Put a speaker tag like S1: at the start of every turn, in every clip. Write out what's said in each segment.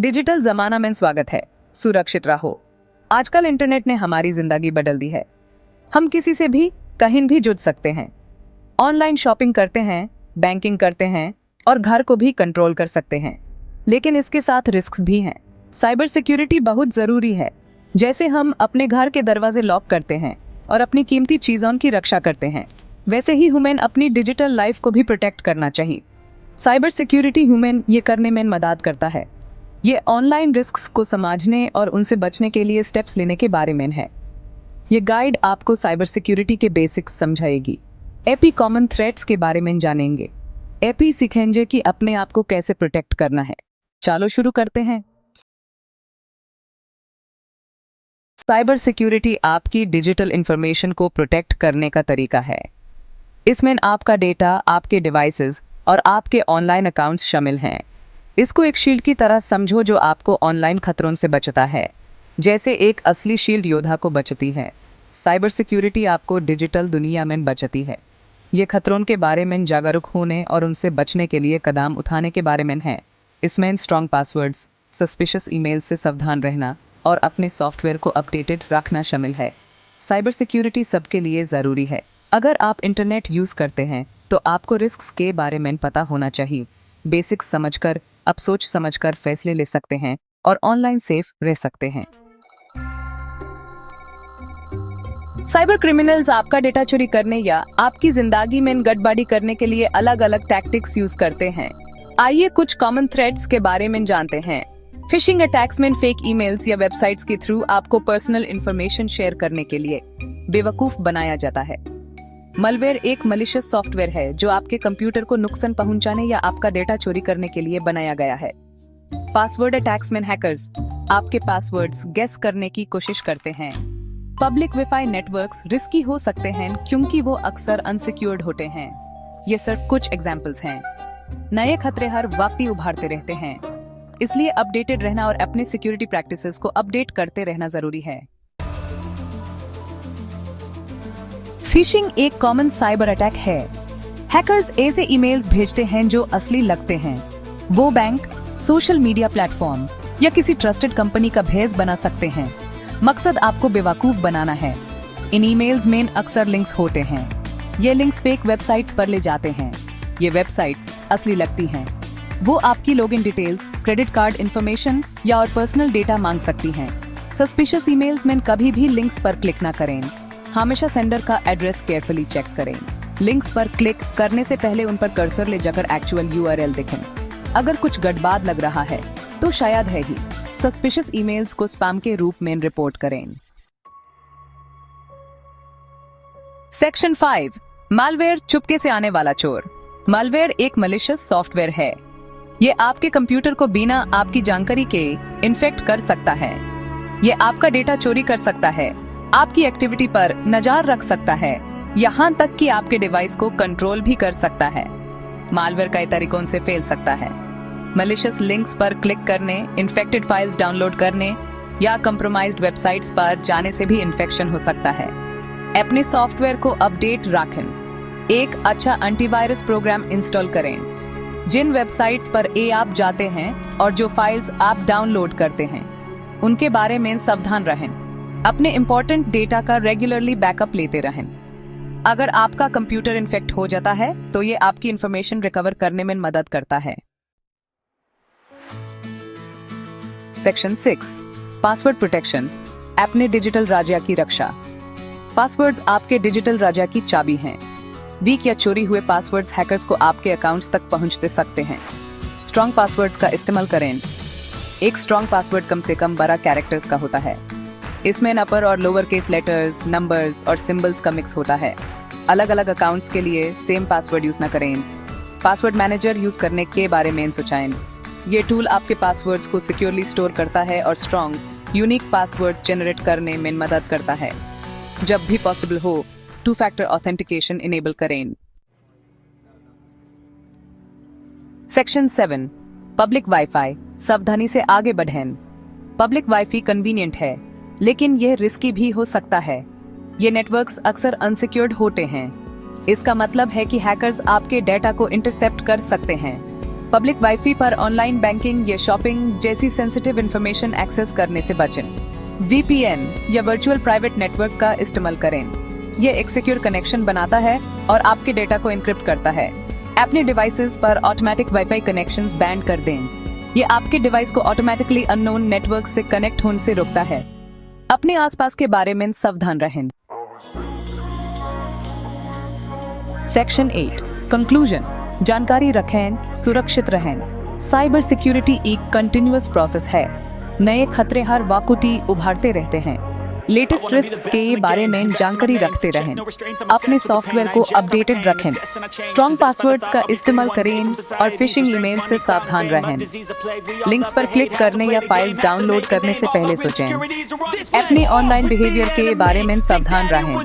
S1: Digital जमाना में स्वागत है। सुरक्षित रहो। आजकल इंटरनेट ने हमारी जिंदगी बदल दी है। हम किसी से भी कहीं भी जुड़ सकते हैं। ऑनलाइन शॉपिंग करते हैं, बैंकिंग करते हैं और घर को भी कंट्रोल कर सकते हैं। लेकिन इसके साथ रिस्क्स भी हैं। साइबर सिक्योरिटी बहुत जरूरी है। जैसे हम अपने घर के दरवाजे लॉक करते हैं और अपनी कीमती चीजों की रक्षा करते हैं, वैसे ही ह्यूमन अपनी डिजिटल लाइफ को भी प्रोटेक्ट करना चाहिए। साइबर सिक्योरिटी ह्यूमन ये करने में मदद करता है। ये ऑनलाइन रिस्क्स को समझने और उनसे बचने के लिए स्टेप्स लेने के बारे में है। ये गाइड आपको साइबर सिक्योरिटी के बेसिक्स समझाएगी। एपी कॉमन थ्रेट्स के बारे में जानेंगे। एपी सीखेंगे कि अपने आप को कैसे प्रोटेक्ट करना है। चलो शुरू करते हैं। साइबर सिक्योरिटी आपकी डिजिटल इंफॉर्मेशन को प्रोटेक्ट करने का तरीका है। इसमें आपका डेटा, आपके डिवाइसेस और आपके ऑनलाइन अकाउंट्स शामिल हैं। इसको एक शील्ड की तरह समझो जो आपको ऑनलाइन खतरों से बचाता है, जैसे एक असली शील्ड योद्धा को बचती है। साइबर सिक्योरिटी आपको डिजिटल दुनिया में बचाती है। ये खतरों के बारे में जागरूक होने और उनसे बचने के लिए कदम उठाने के बारे में है। इसमें स्ट्रॉन्ग पासवर्ड्स, सस्पिशियस ईमेल से सावधान रहना और अपने सॉफ्टवेयर को अपडेटेड रखना शामिल है। साइबर सिक्योरिटी सबके लिए ज़रूरी है। अगर आप इंटरनेट यूज़ करते हैं तो आपको रिस्क्स के बारे में पता होना चाहिए। बेसिक्स समझकर आप सोच समझकर फैसले ले सकते हैं और ऑनलाइन सेफ रह सकते हैं। साइबर क्रिमिनल्स आपका डेटा चोरी करने या आपकी जिंदगी में गड़बड़ी करने के लिए अलग अलग टैक्टिक्स यूज करते हैं। आइए कुछ कॉमन थ्रेट्स के बारे में जानते हैं। फिशिंग अटैक्स में फेक ईमेल्स या वेबसाइट्स के थ्रू आपको पर्सनल इंफॉर्मेशन शेयर करने के लिए बेवकूफ बनाया जाता है। मलवेयर एक मलिशियस सॉफ्टवेयर है जो आपके कंप्यूटर को नुकसान पहुंचाने या आपका डेटा चोरी करने के लिए बनाया गया है। पासवर्ड अटैक्स में हैकर्स आपके पासवर्ड्स गेस करने की कोशिश करते हैं। पब्लिक वाईफाई नेटवर्क्स रिस्की हो सकते हैं क्योंकि वो अक्सर अनसिक्योर्ड होते हैं। ये सिर्फ कुछ एग्जांपल्स हैं। नए खतरे हर वक्त उभरते रहते हैं, इसलिए अपडेटेड रहना और अपने सिक्योरिटी प्रैक्टिसेस को अपडेट करते रहना जरूरी है। फिशिंग एक कॉमन साइबर अटैक है। हैकर्स ऐसे ईमेल्स भेजते हैं जो असली लगते हैं। वो बैंक, सोशल मीडिया प्लेटफॉर्म या किसी ट्रस्टेड कंपनी का भेस बना सकते हैं। मकसद आपको बेवकूफ बनाना है। इन ईमेल्स में अक्सर लिंक्स होते हैं। ये लिंक्स फेक वेबसाइट्स पर ले जाते हैं। ये वेबसाइट्स असली लगती हैं। वो आपकी login details, credit card information या और पर्सनल डेटा मांग सकती हैं। सस्पिशियस ईमेल्स में कभी भी लिंक्स पर क्लिक ना करें। हमेशा सेंडर का एड्रेस केयरफुली चेक करें। लिंक्स पर क्लिक करने से पहले उन पर कर्सर ले जाकर एक्चुअल यूआरएल देखें। अगर कुछ गड़बड़ लग रहा है तो शायद है ही। सस्पिशियस ईमेल्स को स्पैम के रूप में रिपोर्ट करें। सेक्शन 5, मालवेयर चुपके से आने वाला चोर। मालवेयर एक मलिशियस सॉफ्टवेयर है। ये आपके कंप्यूटर को बिना आपकी जानकारी के इन्फेक्ट कर सकता है। ये आपका डेटा चोरी कर सकता है, आपकी एक्टिविटी पर नजर रख सकता है, यहाँ तक कि आपके डिवाइस को कंट्रोल भी कर सकता है। मालवेयर कई तरीकों से फैल सकता है। मलिशियस लिंक्स पर क्लिक करने, इन्फेक्टेड फाइल्स डाउनलोड करने या कंप्रोमाइज्ड वेबसाइट्स पर जाने से भी इन्फेक्शन हो सकता है। अपने सॉफ्टवेयर को अपडेट रखें। एक अच्छा एंटीवायरस प्रोग्राम इंस्टॉल करें। जिन वेबसाइट्स पर आप जाते हैं और जो फाइल्स आप डाउनलोड करते हैं उनके बारे में सावधान रहें। अपने इंपॉर्टेंट डेटा का रेगुलरली बैकअप लेते रहें। अगर आपका कंप्यूटर इन्फेक्ट हो जाता है तो ये आपकी इंफॉर्मेशन रिकवर करने में मदद करता है। सेक्शन 6, पासवर्ड प्रोटेक्शन, अपने डिजिटल राजा की रक्षा। पासवर्ड्स आपके डिजिटल राजा की चाबी हैं। वीक या चोरी हुए पासवर्ड्स हैकर्स को आपके अकाउंट्स तक पहुंचते सकते हैं। स्ट्रॉन्ग पासवर्ड्स का इस्तेमाल करें। एक स्ट्रॉन्ग पासवर्ड कम से कम 12 कैरेक्टर्स का होता है। इसमें अपर और लोअर केस लेटर्स, नंबर्स और सिंबल्स का मिक्स होता है। अलग अलग अकाउंट्स के लिए सेम पासवर्ड यूज न करें। पासवर्ड मैनेजर यूज करने के बारे में सोचें। ये टूल आपके पासवर्ड्स को सिक्योरली स्टोर करता है और स्ट्रॉन्ग, यूनिक पासवर्ड्स जनरेट करने में मदद करता है। जब भी पॉसिबल हो 2 फैक्टर ऑथेंटिकेशन इनेबल करें। सेक्शन 7, पब्लिक वाईफाई, सावधानी से आगे बढ़ें। पब्लिक वाईफाई कन्वीनियंट है, लेकिन यह रिस्की भी हो सकता है। ये नेटवर्क्स अक्सर अनसिक्योर्ड होते हैं। इसका मतलब है कि हैकर्स आपके डेटा को इंटरसेप्ट कर सकते हैं। पब्लिक वाईफाई पर ऑनलाइन बैंकिंग या शॉपिंग जैसी सेंसिटिव इंफॉर्मेशन एक्सेस करने से बचें। VPN या वर्चुअल प्राइवेट नेटवर्क का इस्तेमाल करें। ये एक सिक्योर कनेक्शन बनाता है और आपके डेटा को एन्क्रिप्ट करता है। अपने डिवाइसेस पर ऑटोमेटिक वाईफाई कनेक्शंस बैन कर दें। ये आपके डिवाइस को ऑटोमेटिकली अननोन नेटवर्क से कनेक्ट होने से रोकता है। अपने आसपास के बारे में सावधान रहें। Section 8 conclusion. जानकारी रखें, सुरक्षित रहें। साइबर सिक्योरिटी एक कंटिन्यूअस प्रोसेस है। नए खतरे हर वक्त उभरते रहते हैं। लेटेस्ट रिस्क के बारे में जानकारी रखते रहें। अपने सॉफ्टवेयर को अपडेटेड रखें। स्ट्रॉन्ग पासवर्ड्स का इस्तेमाल करें और फिशिंग ईमेल से सावधान रहें। लिंक्स पर क्लिक करने या फाइल्स डाउनलोड करने से पहले सोचें। अपने ऑनलाइन बिहेवियर के बारे में सावधान रहें।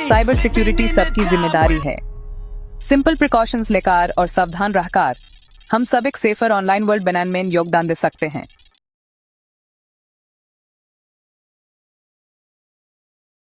S1: साइबर सिक्योरिटी सबकी जिम्मेदारी है। सिंपल प्रिकॉशंस लेकर और सावधान रहकर हम सब एक सेफर ऑनलाइन वर्ल्ड बनाने में योगदान दे सकते हैं।